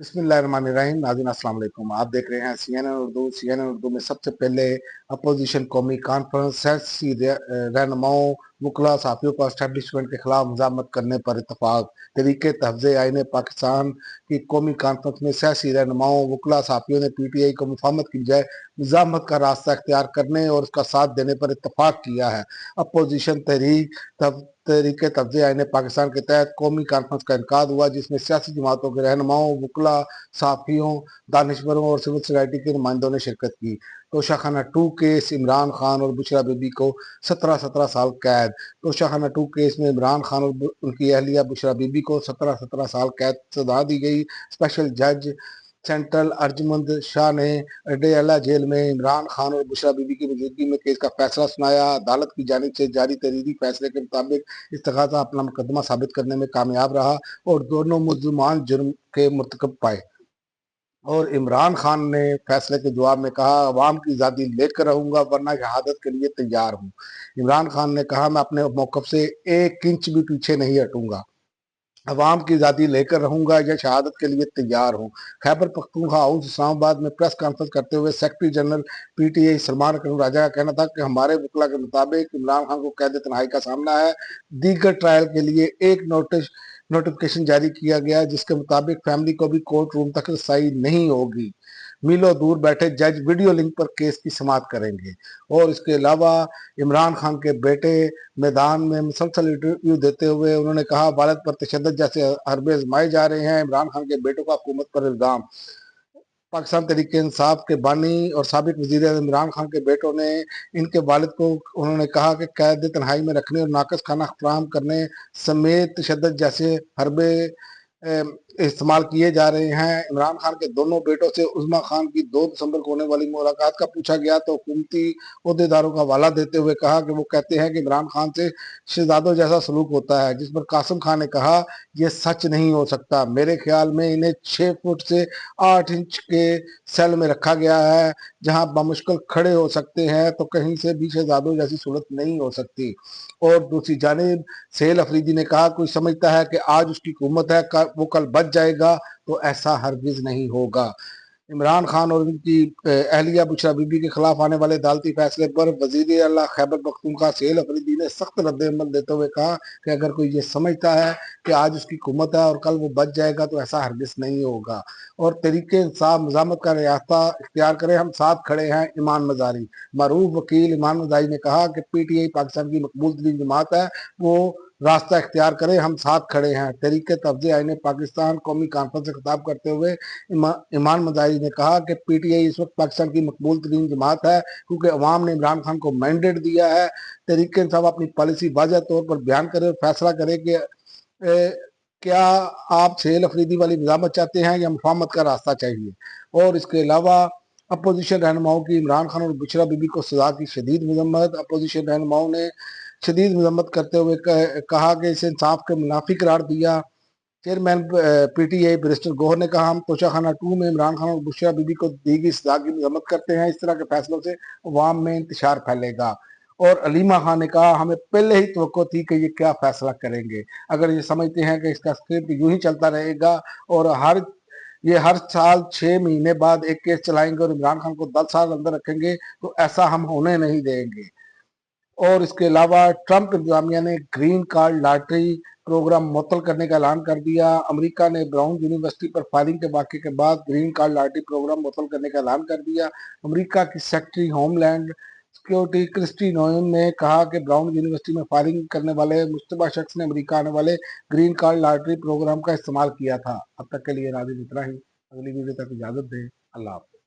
बिस्मिल्लाहिर्रहमानिर्रहीम। नाज़रीन अस्सलाम वालेकुम। आप देख रहे हैं CNN उर्दू में सबसे पहले अपोजिशन कौमी कॉन्फ्रेंस सियासी रहनुमाओं वकला सहाफ़ियों को एस्टेब्लिशमेंट के खिलाफ मज़ामत करने पर इतफाक। तहरीके तहफ़्ज़ुज़ आईन पाकिस्तान की कौमी कॉन्फ्रेंस में सियासी रहनुमाओं वकला सहाफ़ियों ने PTI को मुफ़ाहमत की बजाय मज़ामत का रास्ता इख्तियार करने और उसका साथ देने पर इतफाक किया है। अपोजिशन तहरीके तहफ़्ज़ुज़ आईन पाकिस्तान के तहत कौमी कॉन्फ्रेंस का इनकाद हुआ, जिसमें सियासी जमातों के रहनुमाओं वकला सहाफ़ियों दानिशवरों और सिविल सोसाइटी के नुमाइंदों ने शिरकत की। तोशाखाना 2 केस इमरान खान और बुशरा बीबी को 17-17 साल कैद। तोशाखाना 2 केस में इमरान खान और उनकी अहलिया बुशरा बीबी को 17-17 साल कैद सजा दी गई। स्पेशल जज सेंट्रल अर्जमंद शाह ने अडेयाला जेल में इमरान खान और बुशरा बीबी की मौजूदगी में केस का फैसला सुनाया। अदालत की जानिब से जारी तहरीरी फैसले के मुताबिक इस्तग़ासा अपना मुकदमा साबित करने में कामयाब रहा और दोनों मुल्ज़िमान जुर्म के मुर्तकब पाए। और इमरान खान ने फैसले के जवाब में कहा, अवाम की आज़ादी लेकर रहूंगा वरना शहादत के लिए तैयार हूँ। इमरान खान ने कहा, मैं अपने मौक़िफ़ से 1 इंच भी पीछे नहीं हटूंगा। अवाम की आज़ादी लेकर रहूंगा या शहादत के लिए तैयार हूँ। खैबर पख्तूनख्वा हाउस इस्लामाबाद में प्रेस कॉन्फ्रेंस करते हुए सेक्रेटरी जनरल PTI सलमान अकरम राजा का कहना था कि हमारे वकला के मुताबिक इमरान खान को कैद तन्हाई का सामना है। दीगर ट्रायल के लिए एक नोटिफिकेशन जारी किया गया, जिसके मुताबिक फैमिली को भी कोर्ट रूम तक रसाई नहीं होगी। मीलों दूर बैठे जज वीडियो लिंक पर केस की समाअत करेंगे। और इसके अलावा इमरान खान के बेटे मैदान में मुसलसल इंटरव्यू देते हुए उन्होंने कहा, वालिद पर तशद्दुद जैसे हरबे आजमाए जा रहे हैं। इमरान खान के बेटों का हुकूमत पर इल्ज़ाम। पाकिस्तान तहरीके इंसाफ के बानी और साबिक वज़ीर आज़म इमरान खान के बेटों ने इनके वालिद को उन्होंने कहा कि कैद तन्हाई में रखने और नाकस खाना फराहम करने समेत तशद्दुद जैसे हरबे इस्तेमाल किए जा रहे हैं। इमरान खान के दोनों बेटों से उज़्मा खान की 2 दिसंबर को होने वाली मुलाकात का पूछा गया तो हुकूमती ओहदेदारों का हवाला देते हुए कहा कि वो कहते हैं कि इमरान खान से शहजादों जैसा सलूक होता है, जिस पर कासिम खान ने कहा, यह सच नहीं हो सकता। मेरे ख्याल में इन्हें 6 फुट से 8 इंच के सेल में रखा गया है, जहां बामुश्किल खड़े हो सकते हैं, तो कहीं से भी शहजादों जैसी सूरत नहीं हो सकती। और दूसरी जानिब सेल अफरीदी ने कहा, कोई समझता है कि आज उसकी हुकूमत है, वो कल बच जाएगा, तो ऐसा हरगिज नहीं होगा। इमरान खान और उनकी अहलिया बुशरा बीबी के खिलाफ आने वाले अदालती फैसले पर वजीर आला खैबर पख्तूनख्वा सेल अफरीदी ने सख्त रद्द-ए-अमल देते हुए कहा कि अगर कोई ये समझता है कि आज उसकी हुकूमत है और कल वो बच जाएगा, तो ऐसा हरगिज नहीं होगा। और तरीके इंसाफ मज़ामत का रास्ता इख्तियार करें, हम साथ खड़े हैं। ईमान मज़ारी। मरूफ वकील ईमान मज़ारी ने कहा कि PTI पाकिस्तान की मकबूल तरीन जमात है, वो रास्ता इख्तियार करें, हम साथ खड़े हैं। तहरीके तहफ़्ज़ुज़ आईन पाकिस्तान कौमी कॉन्फ्रेंस से खिताब करते हुए ईमान मज़ारी ने कहा कि PTI इस वक्त पाकिस्तान की मकबूल तरीन जमात है, क्योंकि अवाम ने इमरान खान को मैंडेट दिया है। तहरीके इंसाफ अपनी पॉलिसी वाज़ह तौर पर बयान करे और फैसला करे कि क्या आप सेल अफरीदी वाली मज़ामत चाहते हैं या मुफाहमत का रास्ता चाहिए। और इसके अलावा अपोजिशन रहनुमाओं की इमरान खान और बुशरा बीबी को सजा की शदीद मजम्मत। अपोजिशन रहनुमाओं ने शदीद मजम्मत करते हुए कहा कि इसे इंसाफ के मुनाफी करार दिया। चेयरमैन PTI बैरिस्टर गौहर ने कहा, हम तोशाखाना 2 में इमरान खान और बुशरा बीबी को दी गई सजा की मजम्मत करते हैं। इस तरह के फैसलों से अवाम में इंतशार फैलेगा। और अलीमा खान ने कहा, हमें पहले ही तवक्को थी कि ये क्या फैसला करेंगे। अगर ये समझते हैं कि इसका स्क्रिप्ट यूं ही चलता रहेगा और हर साल 6 महीने बाद एक केस चलाएंगे और इमरान खान को 10 साल अंदर रखेंगे, तो ऐसा हम होने नहीं देंगे। और इसके अलावा ट्रंप इंतजामिया ने ग्रीन कार्ड लॉटरी प्रोग्राम मुअत्तल करने का ऐलान कर दिया। अमेरिका ने ब्राउन यूनिवर्सिटी पर फायरिंग के वाक़े के बाद ग्रीन कार्ड लॉटरी प्रोग्राम मुअत्तल करने का ऐलान कर दिया। अमेरिका की secretary homeland security Kristi Noem ने कहा कि ब्राउन यूनिवर्सिटी में फायरिंग करने वाले मुश्तबा शख्स ने अमेरिका आने वाले ग्रीन कार्ड लॉटरी प्रोग्राम का इस्तेमाल किया था। अब तक के लिए नाज़रीन इतना ही। अगली वीडियो तक इजाज़त दें। अल्लाह हाफ़िज़।